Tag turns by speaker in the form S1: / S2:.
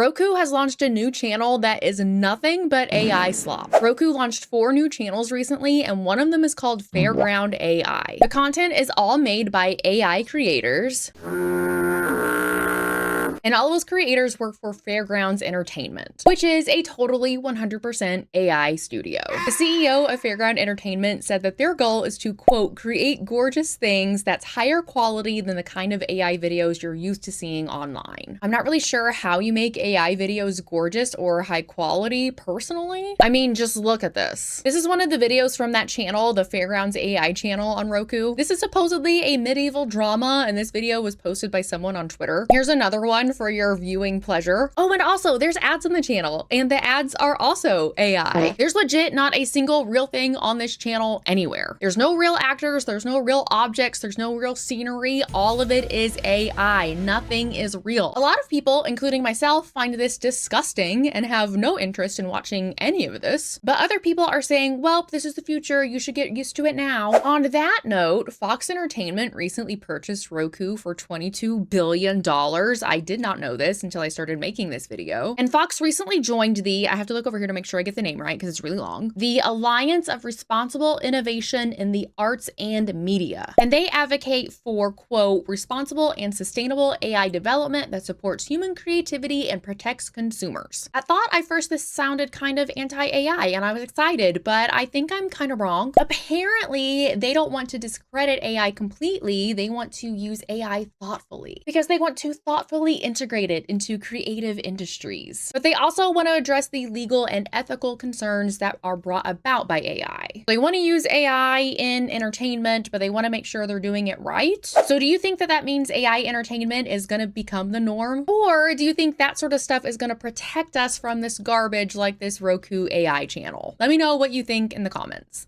S1: Roku has launched a new channel that is nothing but AI slop. Roku launched 4 new channels recently, and one of them is called Fairground AI. The content is all made by AI creators, and all of those creators work for Fairground Entertainment, which is a totally 100% AI studio. The CEO of Fairground Entertainment said that their goal is to, quote, create gorgeous things that's higher quality than the kind of AI videos you're used to seeing online. I'm not really sure how you make AI videos gorgeous or high quality personally. I mean, just look at this. This is one of the videos from that channel, the Fairgrounds AI channel on Roku. This is supposedly a medieval drama, and this video was posted by someone on Twitter. Here's another one for your viewing pleasure. Oh, and also there's ads on the channel, and the ads are also AI. There's legit not a single real thing on this channel anywhere. There's no real actors, there's no real objects, there's no real scenery. All of it is AI. Nothing is real. A lot of people, including myself, find this disgusting and have no interest in watching any of this. But other people are saying, well, this is the future, you should get used to it now. On that note, Fox Entertainment recently purchased Roku for $22 billion. I did not know this until I started making this video. And Fox recently joined the, I have to look over here to make sure I get the name right because it's really long, the Alliance of Responsible Innovation in the Arts and Media. And they advocate for, quote, responsible and sustainable AI development that supports human creativity and protects consumers. I thought at first this sounded kind of anti-AI and I was excited, but I think I'm kind of wrong. Apparently, they don't want to discredit AI completely. They want to use AI thoughtfully because they want to thoughtfully integrate it into creative industries. But they also want to address the legal and ethical concerns that are brought about by AI. They want to use AI in entertainment, but they want to make sure they're doing it right. So do you think that that means AI entertainment is going to become the norm? Or do you think that sort of stuff is going to protect us from this garbage like this Roku AI channel? Let me know what you think in the comments.